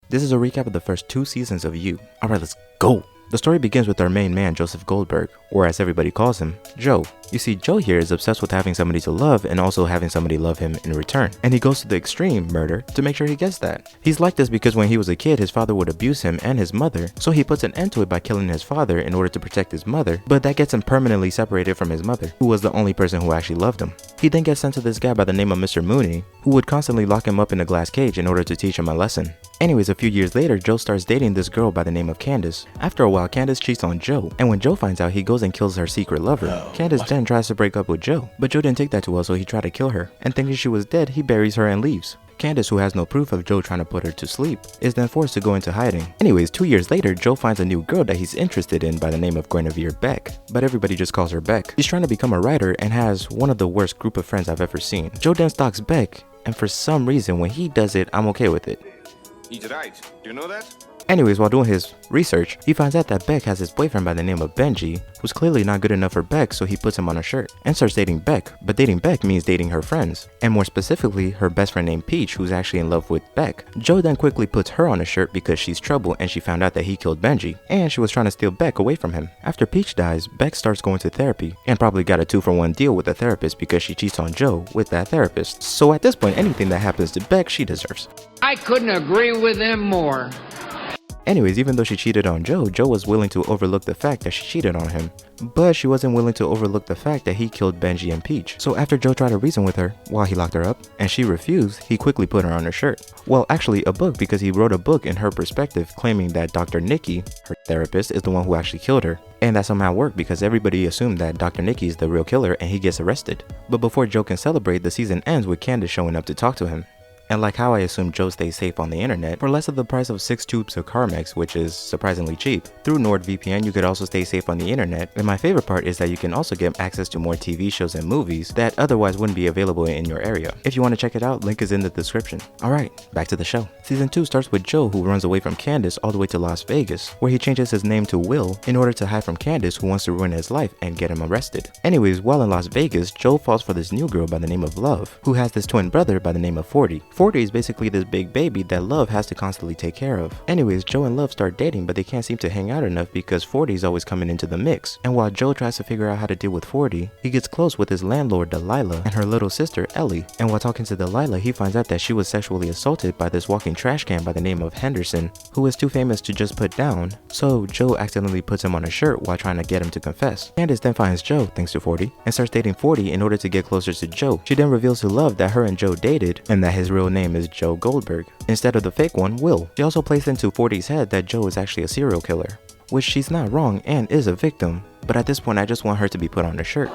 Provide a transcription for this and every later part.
This is a recap of the first 2 seasons of You. Alright, let's go! The story begins with our main man, Joseph Goldberg, or as everybody calls him, Joe. You see, Joe here is obsessed with having somebody to love and also having somebody love him in return. And he goes to the extreme, murder, to make sure he gets that. He's like this because when he was a kid, his father would abuse him and his mother, so he puts an end to it by killing his father in order to protect his mother, but that gets him permanently separated from his mother, who was the only person who actually loved him. He then gets sent to this guy by the name of Mr. Mooney, who would constantly lock him up in a glass cage in order to teach him a lesson. Anyways, a few years later, Joe starts dating this girl by the name of Candace. After a while, Candace cheats on Joe, and when Joe finds out, he goes and kills her secret lover. Candace then tries to break up with Joe, but Joe didn't take that too well, so he tried to kill her, and thinking she was dead, he buries her and leaves. Candace, who has no proof of Joe trying to put her to sleep, is then forced to go into hiding. Anyways, 2 years later, Joe finds a new girl that he's interested in by the name of Guinevere Beck, but everybody just calls her Beck. She's trying to become a writer and has one of the worst group of friends I've ever seen. Joe then stalks Beck, and for some reason, when he does it, I'm okay with it. He's right. Do you know that? Anyways, while doing his research, he finds out that Beck has his boyfriend by the name of Benji, who's clearly not good enough for Beck, so he puts him on a shirt and starts dating Beck. But dating Beck means dating her friends, and more specifically, her best friend named Peach, who's actually in love with Beck. Joe then quickly puts her on a shirt because she's trouble and she found out that he killed Benji, and she was trying to steal Beck away from him. After Peach dies, Beck starts going to therapy, and probably got a 2-for-1 deal with the therapist because she cheats on Joe with that therapist. So at this point, anything that happens to Beck, she deserves. I couldn't agree with him more. Anyways, even though she cheated on Joe, Joe was willing to overlook the fact that she cheated on him. But she wasn't willing to overlook the fact that he killed Benji and Peach. So after Joe tried to reason with her while he locked her up, and she refused, he quickly put her on a shirt. Well, actually a book, because he wrote a book in her perspective claiming that Dr. Nikki, her therapist, is the one who actually killed her. And that somehow worked because everybody assumed that Dr. Nikki is the real killer and he gets arrested. But before Joe can celebrate, the season ends with Candace showing up to talk to him. And like how I assume Joe stays safe on the internet, for less of the price of 6 tubes of Carmex, which is surprisingly cheap, through NordVPN you could also stay safe on the internet, and my favorite part is that you can also get access to more TV shows and movies that otherwise wouldn't be available in your area. If you want to check it out, link is in the description. Alright, back to the show. Season 2 starts with Joe, who runs away from Candace all the way to Las Vegas, where he changes his name to Will in order to hide from Candace, who wants to ruin his life and get him arrested. Anyways, while in Las Vegas, Joe falls for this new girl by the name of Love, who has this twin brother by the name of 40. 40 is basically this big baby that Love has to constantly take care of. Anyways, Joe and Love start dating, but they can't seem to hang out enough because 40 is always coming into the mix. And while Joe tries to figure out how to deal with 40, he gets close with his landlord Delilah and her little sister Ellie. And while talking to Delilah, he finds out that she was sexually assaulted by this walking trash can by the name of Henderson, who is too famous to just put down. So Joe accidentally puts him on a shirt while trying to get him to confess. Candace then finds Joe, thanks to 40, and starts dating 40 in order to get closer to Joe. She then reveals to Love that her and Joe dated and that his real name is Joe Goldberg, instead of the fake one, Will. She also placed into 40's head that Joe is actually a serial killer, which she's not wrong and is a victim, but at this point I just want her to be put on a shirt.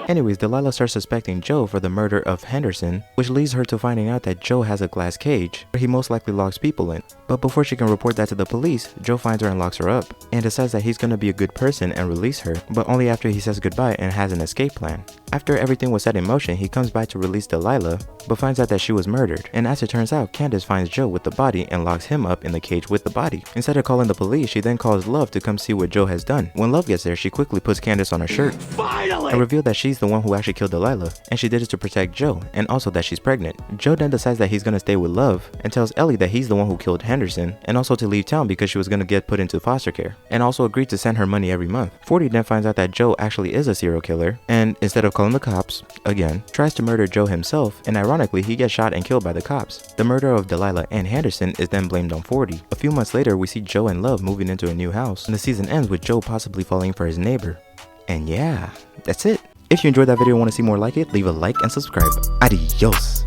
Anyways, Delilah starts suspecting Joe for the murder of Henderson, which leads her to finding out that Joe has a glass cage where he most likely locks people in. But before she can report that to the police, Joe finds her and locks her up, and decides that he's gonna be a good person and release her, but only after he says goodbye and has an escape plan. After everything was set in motion, he comes by to release Delilah, but finds out that she was murdered. And as it turns out, Candace finds Joe with the body and locks him up in the cage with the body. Instead of calling the police, she then calls Love to come see what Joe has done. When Love gets there, she quickly puts Candace on a shirt and revealed that she's the one who actually killed Delilah, and she did it to protect Joe, and also that she's pregnant. Joe then decides that he's gonna stay with Love and tells Ellie that he's the one who killed Henderson, and also to leave town because she was gonna get put into foster care, and also agreed to send her money every month. 40 then finds out that Joe actually is a serial killer, and instead of calling the cops, again, tries to murder Joe himself, and ironically he gets shot and killed by the cops. The murder of Delilah and Henderson is then blamed on 40. A few months later, we see Joe and Love moving into a new house, and the season ends with Joe possibly falling for his neighbor. And yeah, that's it. If you enjoyed that video and want to see more like it, leave a like and subscribe. Adios!